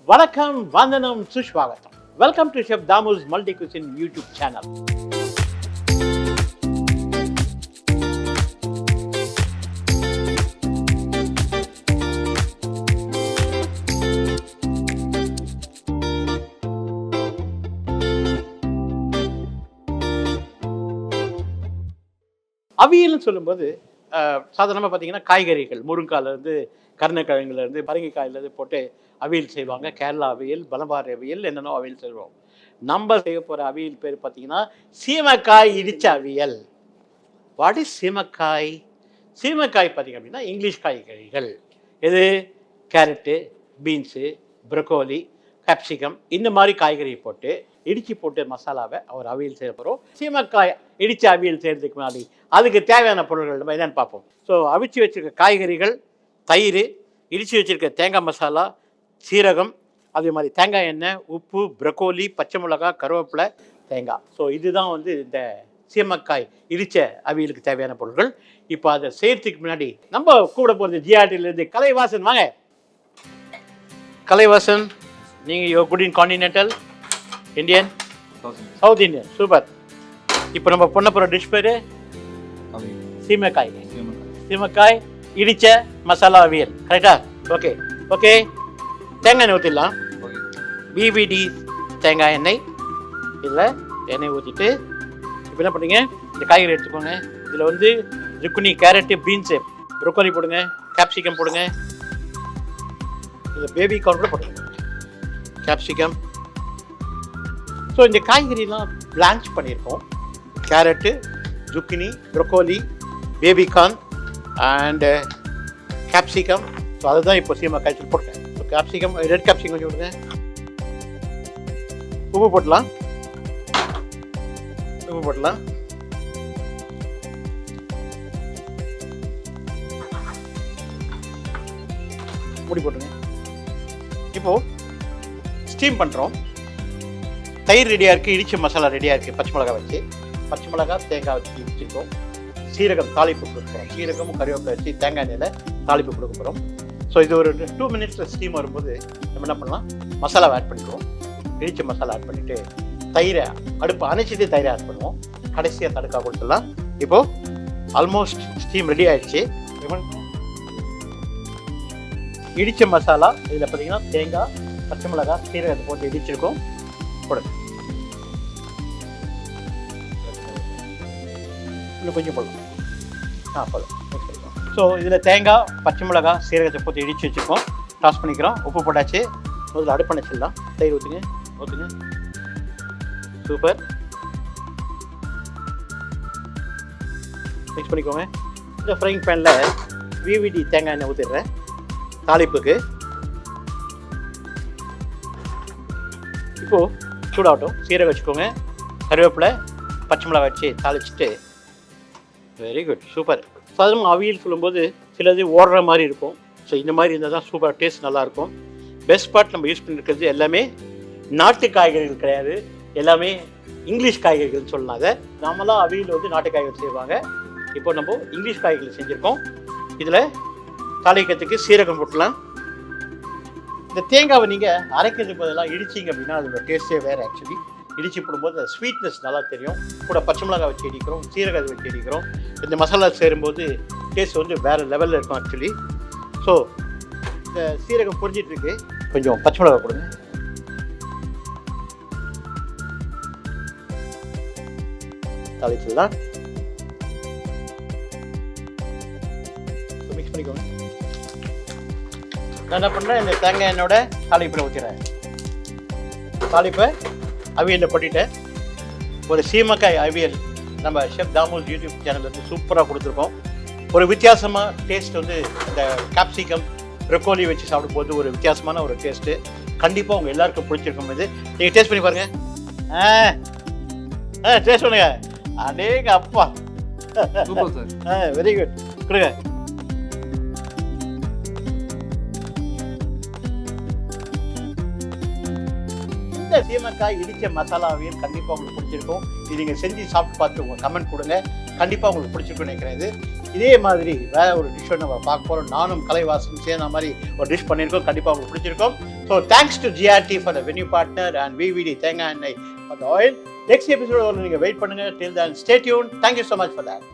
வணக்கம், வந்தனம், சுஷ்வாகத்தம். Welcome to chef Damu's Multicuisine YouTube channel. அவியல்னு சொல்லும்போது சாதாரணமாக பார்த்தீங்கன்னா காய்கறிகள், முருங்காயிலேருந்து கருணக்கிழங்குலேருந்து பரங்கிக்காயிலேருந்து போட்டு அவியல் செய்வாங்க. கேரளா அவியல், மலபார் அவியல், என்னென்னோ அவியல் செய்வோம். நம்ம செய்ய போகிற அவியல் பேர் பார்த்தீங்கன்னா சீமக்காய் இடித்த அவியல். What is சீமக்காய்? சீமக்காய் பார்த்தீங்க அப்படின்னா இங்கிலீஷ் காய்கறிகள். இது கேரட்டு, பீன்ஸு, ப்ரொக்கோலி, கேப்சிகம், இந்த மாதிரி காய்கறியை போட்டு இடித்து போட்டு மசாலாவை ஒரு அவியல் செய்ய போகிறோம். சீமக்காய் இடித்த அவியல் செய்கிறதுக்கு முன்னாடி அதுக்கு தேவையான பொருட்கள் நம்ம என்னென்னு பார்ப்போம். ஸோ அவிச்சு வச்சுருக்க காய்கறிகள், தயிர், இடித்து வச்சுருக்க தேங்காய் மசாலா, சீரகம், அதே மாதிரி தேங்காய் எண்ணெய், உப்பு, ப்ரொக்கோலி, பச்சை மிளகாய், கருவேப்பிலை, தேங்காய். ஸோ இதுதான் இந்த சீமக்காய் இடித்த அவியலுக்கு தேவையான பொருட்கள். இப்போ அதை செய்கிறதுக்கு முன்னாடி நம்ம கூட போகிறது ஜிஆர்டிலேருந்து கலைவாசன். வாங்க கலைவாசன், நீங்கள் you're good in continental Indian, south Indian, super. இப்போ நம்ம பண்ண போகிற டிஷ் பேர் சீமக்காய். சீமக்காய் இடித்த மசாலா அவியல், கரெக்டா? Okay okay. தேங்காய் எண்ணெய் ஊற்றிடலாம். பிவிடி தேங்காய் எண்ணெய். இதில் எண்ணெய் ஊற்றிட்டு இப்போ என்ன பண்ணுங்க, இந்த காய்கறி எடுத்துக்கோங்க. இதில் ஜுக்கினி, கேரட்டு, பீன்ஸு, ப்ரொக்கோலி போடுங்க, கேப்சிகம் போடுங்க. இதில் பேபி கார்ன் கூட போடுங்க, கேப்சிகம். ஸோ இந்த காய்கறிலாம் பிளான்ச் பண்ணியிருக்கோம். Carrot, zucchini, broccoli, baby corn and capsicum. So அதுதான் இப்போ சீமக்காய் போட்டேன். ஸோ கேப்சிகம், ரெட் கேப்சிகம் கொஞ்சம் விடுங்க. உப்பு போடலாம். மூடி போட்டுங்க. இப்போது ஸ்டீம் பண்ணுறோம். தயிர் ரெடியாக இருக்குது, இடித்த மசாலா ரெடியாக இருக்குது. பச்சை மிளகாய் வச்சு, பச்சை மிளகாய், தேங்காய் வச்சு இடிச்சிருக்கோம். சீரகம் தாளிப்பு கொடுக்க போகிறோம். சீரகமும் கறிவேப்பிலை வச்சு தேங்காய் எண்ணெயில் தாளிப்பு கொடுக்க போகிறோம். ஸோ இது ஒரு 2 மினிட்ஸில் ஸ்டீம் வரும்போது நம்ம என்ன பண்ணலாம், மசாலாவை ஆட் பண்ணிடுவோம். இடித்த மசாலா ஆட் பண்ணிவிட்டு தயிரை அடுப்பு அணைச்சிட்டு தயிரை ஆட் பண்ணுவோம். கடைசியாக தடுக்கா கொடுத்துடலாம். இப்போது ஆல்மோஸ்ட் ஸ்டீம் ரெடி ஆகிடுச்சு. இடித்த மசாலா இதில் பார்த்தீங்கன்னா தேங்காய், பச்சை மிளகாய், சீரகத்தை போட்டு இடிச்சிருக்கோம். போடுங்க. இன்னும் கொஞ்சம் போடலாம். போதும். ஸோ இதில் தேங்காய், பச்சை மிளகாய், சீரகத்தை போட்டு இடித்து வச்சுருக்கோம். டாஸ் பண்ணிக்கிறோம். உப்பு போட்டாச்சு. முதல்ல அடுப்பு அணைச்சிடலாம். தயிர் ஊற்றுங்க. சூப்பர். மிக்ஸ் பண்ணிக்கோங்க. இந்த ஃப்ரைங் பேனில் விவிடி தேங்காய் எண்ணெய் ஊற்றிடுறேன் தாளிப்புக்கு. இப்போது சூடாகட்டும். சீரகம் வச்சுக்கோங்க, கருவேப்பிலை, பச்சை மிளகாய் வச்சு தாளிச்சிட்டு. Very good, super. சாதாரண அவியல் சொல்லும்போது சிலது ஓடுற மாதிரி இருக்கும். ஸோ இந்த மாதிரி இருந்தால் தான் சூப்பர், டேஸ்ட் நல்லாயிருக்கும். பெஸ்ட் பார்ட் நம்ம யூஸ் பண்ணியிருக்கிறது எல்லாமே நாட்டு காய்கறிகள் கிடையாது, எல்லாமே இங்கிலீஷ் காய்கறிகள்னு சொல்லலாம். அதை நாமெல்லாம் அவியல் நாட்டு காய்கறி செய்வாங்க. இப்போ நம்ம இங்கிலீஷ் காய்கறிகள் செஞ்சுருக்கோம். இதில் தாளிக்கிறதுக்கு சீரகம் போட்டுலாம். இந்த தேங்காவை நீங்கள் அரைக்கிறதுக்கு பதிலாக இடிச்சிங்க அப்படின்னா அதோட டேஸ்ட்டே வேறு. ஆக்சுவலி இடிச்சு போடும்போது அந்த ஸ்வீட்னஸ் நல்லா தெரியும். கூட பச்சை மிளகாய் வச்சு இடிக்கிறோம், சீரகத்தை வச்சு இடிக்கிறோம். இந்த மசாலா சேரும்போது டேஸ்ட் வேறு லெவலில் இருக்கும் ஆக்சுவலி. ஸோ இந்த சீரகம் பொரிஞ்சிட்ருக்கு. கொஞ்சம் பச்சை மிளகாய் கொடுங்க. தாளிச்சிடலாம். மிக்ஸ் பண்ணிக்கோங்க. நான் என்ன பண்ணுறேன், இந்த தேங்காய் எண்ணெயோட தாளிப்பில் ஊற்றிடுறேன். தாளிப்பை அவியலில் கொட்டிட்டேன். ஒரு சீமக்காய் அவியல் நம்ம ஷெஃப் தாமுஸ் யூடியூப் சேனல் சூப்பராக கொடுத்துருக்கோம். ஒரு வித்தியாசமாக டேஸ்ட் இந்த கேப்சிகம், ப்ரொக்கோலி வச்சு சாப்பிடும்போது ஒரு வித்தியாசமான ஒரு டேஸ்ட்டு. கண்டிப்பாக உங்கள் எல்லாருக்கும் பிடிச்சிருக்கும். இது நீங்கள் டேஸ்ட் பண்ணி பாருங்கள். டேஸ்ட் பண்ணுங்க. அடேங்க அப்பா, வெரி குட். கொடுங்க. இந்த சீமக்காய் இடித்த மசாலா அவியல் கண்டிப்பாக உங்களுக்கு பிடிச்சிருக்கும். இது நீங்கள் செஞ்சு சாப்பிட்டு பார்த்து உங்கள் கமெண்ட் கொடுங்க. கண்டிப்பாக உங்களுக்கு பிடிச்சிருக்குன்னு நினைக்கிறேன். இதே மாதிரி வேறு ஒரு டிஷ்ஷை நம்ம பார்க்க போகிறோம். நானும் கலைவாசனும் சேர்ந்த மாதிரி ஒரு டிஷ் பண்ணியிருக்கோம். கண்டிப்பாக உங்களுக்கு பிடிச்சிருக்கோம். So thanks to GRT for the venue partner and VVD தேங்காய் எண்ணெய் ஃபார் த ஆயில். நெக்ஸ்ட் எபிசோட நீங்கள் வெயிட் பண்ணுங்கள். Till then stay tuned. Thank you so much for that.